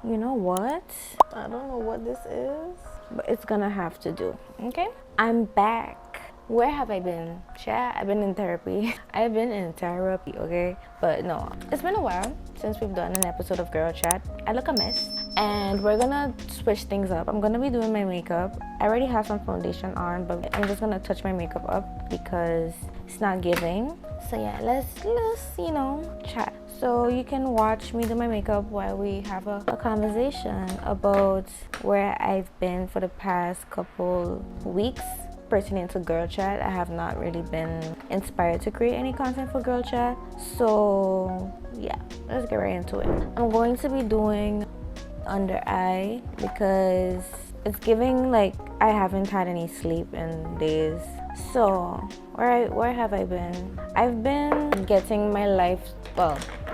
You know what? I don't know what this is, but it's gonna have to do. Okay? I'm back. Where have I been? Chat, I've been in therapy. I've been in therapy, okay? But no, it's been a while since we've done an episode of Girl Chat. I look a mess. And we're gonna switch things up. I'm gonna be doing my makeup. I already have some foundation on, but I'm just gonna touch my makeup up because it's not giving. So yeah, let's chat. So you can watch me do my makeup while we have a conversation about where I've been for the past couple weeks pertaining to Girl Chat. I have not really been inspired to create any content for Girl Chat. So yeah, let's get right into it. I'm going to be doing under eye because it's giving like I haven't had any sleep in days. So where have I been? I've been getting my life,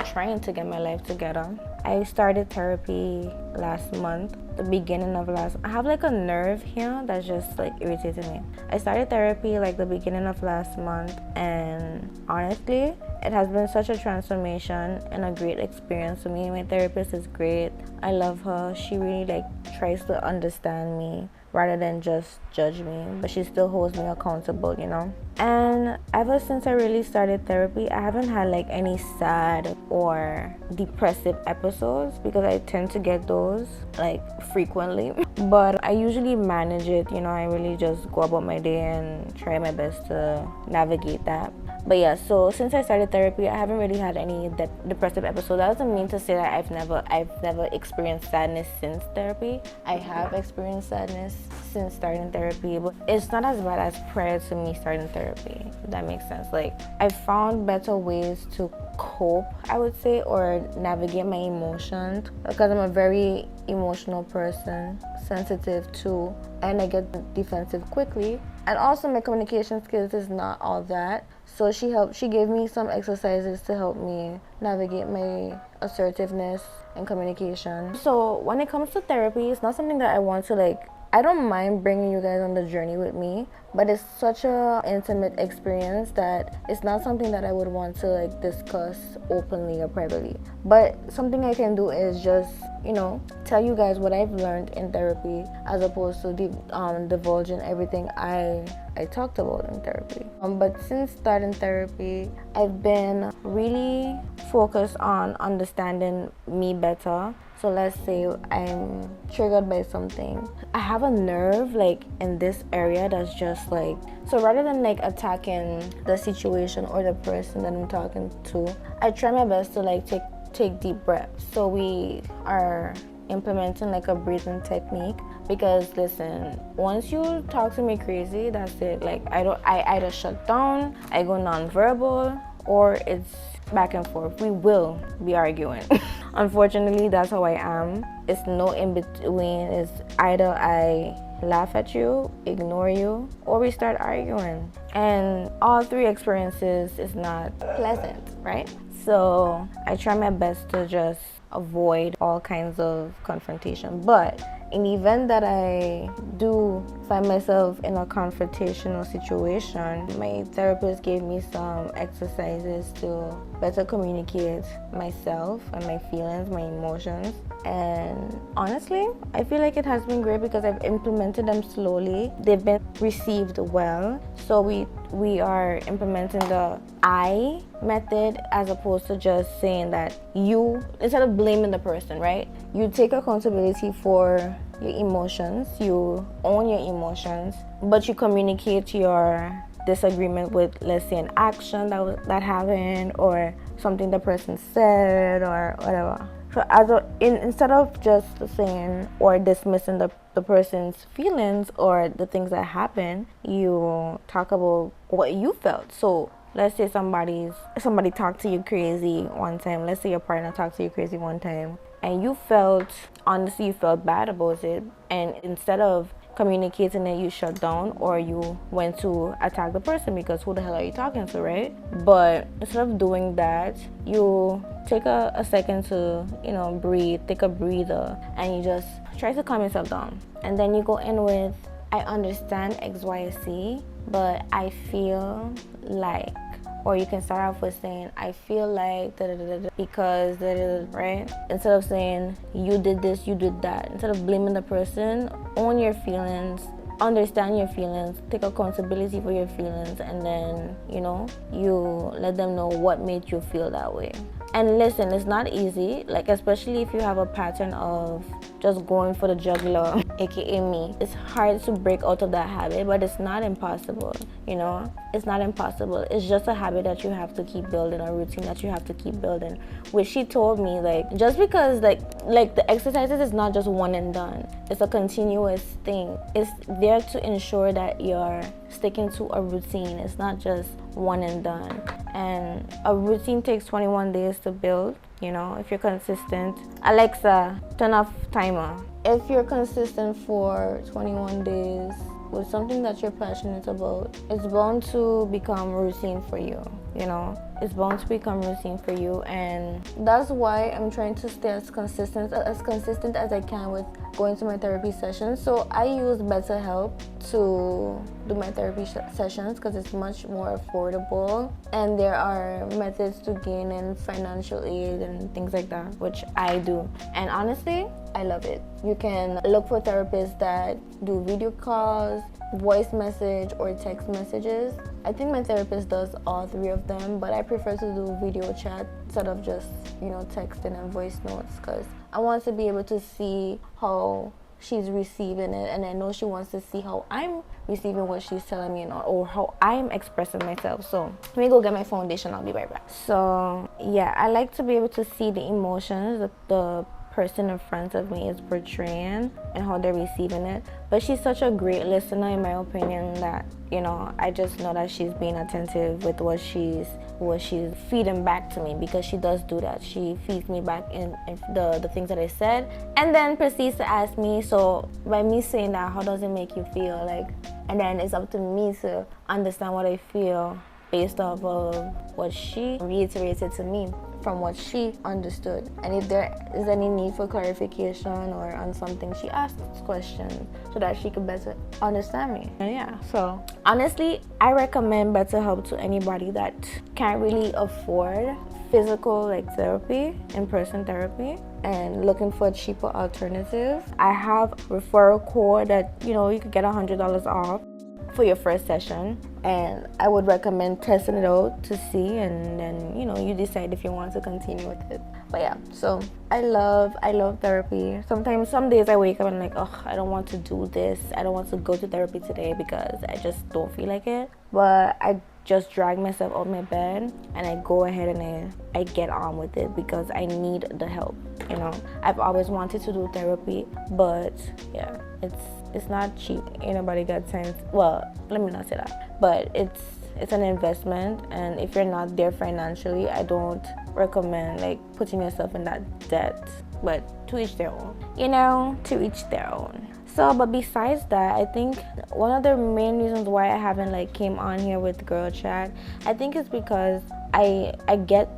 trying to get my life together. I started therapy last month, the beginning of I have like a nerve here that's just like irritating me. I started therapy like the beginning of last month, and honestly, it has been such a transformation and a great experience for me. My therapist is great. I love her. She really like tries to understand me rather than just judge me, but she still holds me accountable, you know? And ever since I really started therapy, I haven't had like any sad or depressive episodes because I tend to get those like frequently. But I usually manage it, you know, I really just go about my day and try my best to navigate that. But yeah, so since I started therapy, I haven't really had any depressive episodes. That doesn't mean to say that I've never experienced sadness since therapy. I have experienced sadness since starting therapy, but it's not as bad as prior to me starting therapy, if that makes sense. Like, I found better ways to cope, I would say, or navigate my emotions, because I'm a very emotional person, sensitive too, and I get defensive quickly. And also my communication skills is not all that. So she gave me some exercises to help me navigate my assertiveness and communication. So when it comes to therapy, it's not something that I want to like, I don't mind bringing you guys on the journey with me, but it's such a intimate experience that it's not something that I would want to like discuss openly or privately. But something I can do is just, you know, tell you guys what I've learned in therapy as opposed to divulging everything I talked about in therapy. But since starting therapy, I've been really focused on understanding me better. So let's say I'm triggered by something. I have a nerve like in this area that's just like, so rather than like attacking the situation or the person that I'm talking to, I try my best to like take deep breaths. So we are implementing like a breathing technique, because listen, once you talk to me crazy, that's it. Like I either shut down, I go nonverbal, or it's back and forth. We will be arguing. Unfortunately, that's how I am. It's no in between. It's either I laugh at you, ignore you, or we start arguing. And all three experiences is not pleasant, right? So I try my best to just avoid all kinds of confrontation. But in the event that I do find myself in a confrontational situation, my therapist gave me some exercises to better communicate myself and my feelings, my emotions. And honestly, I feel like it has been great because I've implemented them slowly. They've been received well. So we are implementing the I method as opposed to just saying that you, instead of blaming the person, right? You take accountability for your emotions, you own your emotions, but you communicate your disagreement with, let's say, an action that happened or something the person said or whatever. So instead of just saying or dismissing the person's feelings or the things that happen, you talk about what you felt. So let's say somebody talked to you crazy one time. Let's say your partner talked to you crazy one time, and you felt bad about it. And instead of communicating it, you shut down or you went to attack the person because who the hell are you talking to, right? But instead of doing that, you take a second to, you know, breathe, take a breather, and you just try to calm yourself down. And then you go in with, I understand X, Y, Z, but I feel like Or you can start off with saying, I feel like because right? Instead of saying you did this, you did that. Instead of blaming the person, own your feelings, understand your feelings, take accountability for your feelings, and then you let them know what made you feel that way. And listen, it's not easy, like especially if you have a pattern of just going for the jugular, aka me. It's hard to break out of that habit, but it's not impossible. It's not impossible. It's just a habit that you have to keep building, a routine that you have to keep building. Which she told me, like, just because like the exercises is not just one and done. It's a continuous thing. It's there to ensure that you're sticking to a routine. It's not just one and done. And a routine takes 21 days to build. If you're consistent. Alexa, turn off timer. If you're consistent for 21 days with something that you're passionate about, it's bound to become routine for you. It's bound to become routine for you, and that's why I'm trying to stay as consistent as I can with going to my therapy sessions. So I use BetterHelp to do my therapy sessions because it's much more affordable, and there are methods to gain in financial aid and things like that, which I do. And honestly, I love it. You can look for therapists that do video calls, voice message, or text messages. I think my therapist does all three of them, but I prefer to do video chat instead of just texting and voice notes, because I want to be able to see how she's receiving it, and I know she wants to see how I'm receiving what she's telling me, or how I'm expressing myself. So let me go get my foundation. I'll be right back. So yeah, I like to be able to see the emotions that the person in front of me is portraying and how they're receiving it. But she's such a great listener, in my opinion, that I just know that she's being attentive with what she's feeding back to me, because she does do that. She feeds me back in the things that I said, and then proceeds to ask me, so by me saying that, how does it make you feel? Like, and then it's up to me to understand what I feel based off of what she reiterated to me from what she understood. And if there is any need for clarification or on something, she asks questions so that she can better understand me. And yeah, so honestly, I recommend BetterHelp to anybody that can't really afford physical therapy, in-person therapy, and looking for a cheaper alternative. I have referral code that you could get $100 off for your first session, and I would recommend testing it out to see, and then you decide if you want to continue with it. But yeah, so I love therapy. Sometimes, some days I wake up and I'm like, oh, I don't want to do this, I don't want to go to therapy today because I just don't feel like it. But I just drag myself out of my bed and I go ahead and I get on with it because I need the help. I've always wanted to do therapy, but yeah, it's not cheap. Ain't nobody got sense. Well, let me not say that, but it's an investment, and if you're not there financially, I don't recommend putting yourself in that debt. But to each their own, to each their own. So, but besides that, I think one of the main reasons why I haven't came on here with Girl Chat, I think it's because I get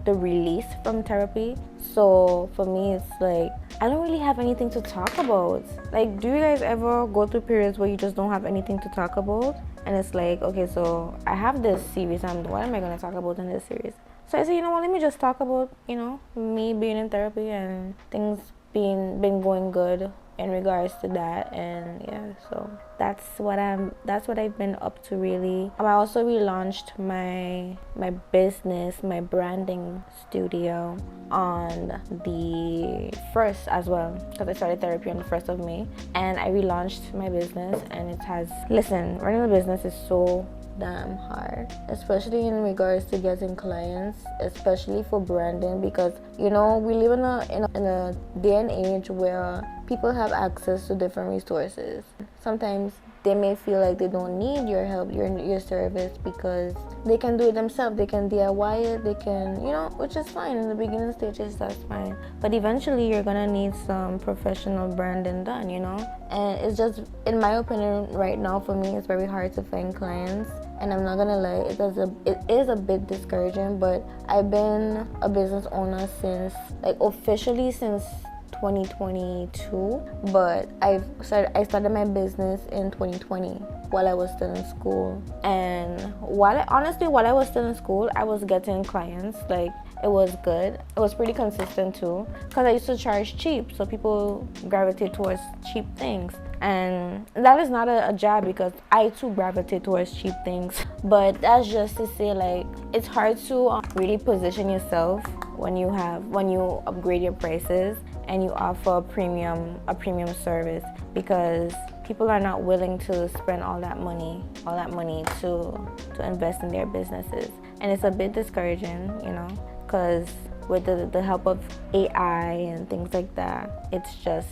the release from therapy. So for me, it's I don't really have anything to talk about. Do you guys ever go through periods where you just don't have anything to talk about? And it's okay, so I have this series, what am I going to talk about in this series? So I said, let me just talk about, me being in therapy and things been going good in regards to that. And yeah, so that's what I've been up to, really. I also relaunched my business, my branding studio on the 1st as well, because I started therapy on the 1st of May, and I relaunched my business, and it has, listen, running a business is so damn hard, especially in regards to getting clients, especially for branding, because we live in a day and age where people have access to different resources. Sometimes they may feel like they don't need your help, your service, because they can do it themselves. They can DIY it, they can, which is fine. In the beginning stages, that's fine. But eventually, you're gonna need some professional branding done, And it's just, in my opinion, right now, for me, it's very hard to find clients. And I'm not gonna lie, it is a bit discouraging, but I've been a business owner since, officially since 2022, but I started my business in 2020. while I was still in school. And honestly, while I was still in school, I was getting clients. Like, it was good. It was pretty consistent too, because I used to charge cheap, so people gravitate towards cheap things. And that is not a jab, because I too gravitate towards cheap things. But that's just to say, like, it's hard to really position yourself when you upgrade your prices and you offer a premium service, because people are not willing to spend all that money to invest in their businesses. And it's a bit discouraging, you know, because with the help of AI and things like that, it's just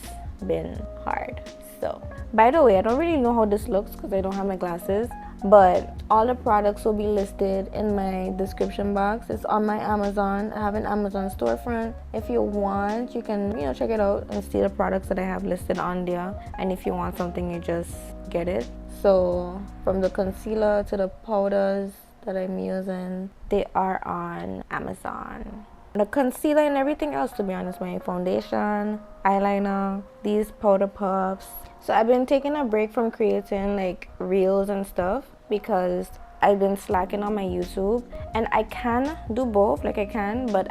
been hard. So, by the way, I don't really know how this looks because I don't have my glasses, but all the products will be listed in my description box. It's on my Amazon. I have an Amazon storefront. If you want, you can, you know, check it out and see the products that I have listed on there. And if you want something, you just get it. So, from the concealer to the powders that I'm using, they are on Amazon. The concealer and everything else, to be honest, my foundation, eyeliner, these powder puffs. So I've been taking a break from creating like reels and stuff, because I've been slacking on my YouTube, and I can do both, like I can, but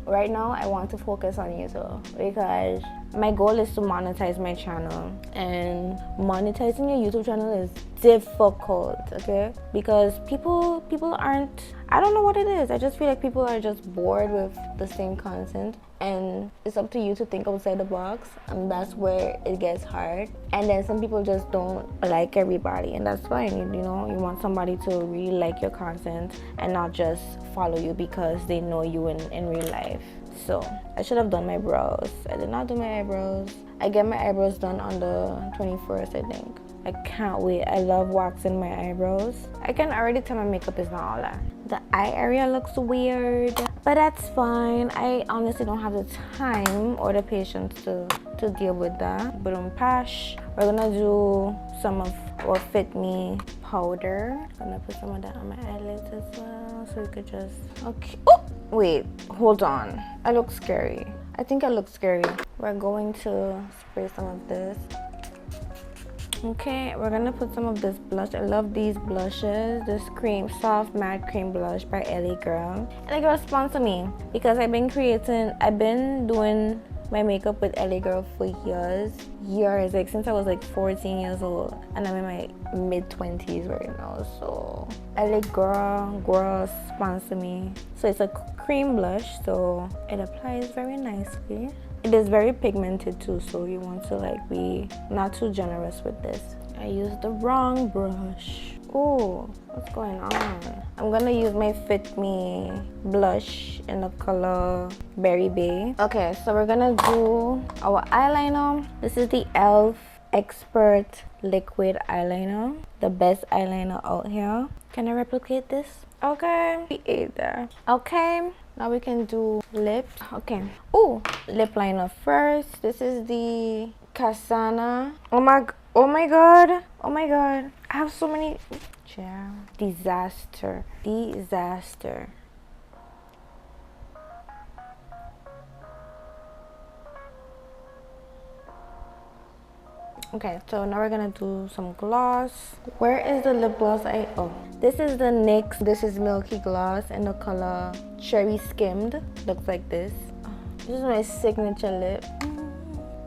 right now I want to focus on YouTube, because my goal is to monetize my channel, and monetizing your YouTube channel is difficult, okay? Because people aren't, I don't know what it is. I just feel like people are just bored with the same content, and it's up to you to think outside the box, and that's where it gets hard. And then some people just don't like everybody, and that's fine. You know, you want somebody to really like your content and not just follow you because they know you in real life. So I should have done my brows. I did not do my eyebrows. I get my eyebrows done on the 21st, I think. I can't wait. I love waxing my eyebrows. I can already tell my makeup is not all that. The eye area looks weird, but that's fine. I honestly don't have the time or the patience to deal with that. But on Pash, we're gonna do some of our Fit Me powder. I'm gonna put some of that on my eyelids as well, so you could just, okay. Oh, wait, hold on. I look scary. I think I look scary. We're going to spray some of this. Okay, we're gonna put some of this blush. I love these blushes. This cream, soft matte cream blush by LA Girl. LA Girl sponsor me, because I've been doing my makeup with LA Girl for years, like since I was like 14 years old, and I'm in my mid-20s right now. So LA Girl sponsor me. So it's a cream blush, so it applies very nicely. It is very pigmented too, so you want to like be not too generous with this. I used the wrong brush. Oh, what's going on? I'm gonna use my Fit Me blush in the color Berry Bay. Okay, so we're gonna do our eyeliner. This is the e.l.f. Expert Liquid Eyeliner, the best eyeliner out here. Can I replicate this? Okay, we ate there. Okay, now we can do lips. Okay. Oh, lip liner first. This is the Kasana. Oh my god. I have so many. Disaster. Okay, so now we're gonna do some gloss. Where is the lip gloss? This is the NYX. This is Milky Gloss in the color Cherry Skimmed. Looks like this. This is my signature lip.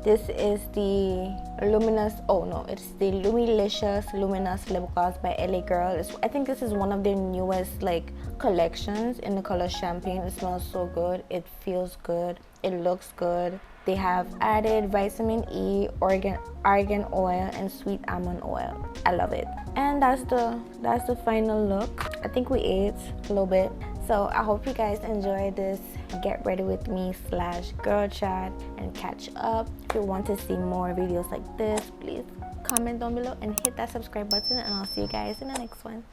This is the it's the Lumilicious Luminous Lip Gloss by LA Girl. I think this is one of their newest like collections in the color Champagne. It smells so good. It feels good. It looks good. They have added vitamin E, argan oil, and sweet almond oil. I love it. And that's the final look. I think we ate a little bit. So I hope you guys enjoyed this Get Ready With Me / Girl Chat and catch up. If you want to see more videos like this, please comment down below and hit that subscribe button, and I'll see you guys in the next one.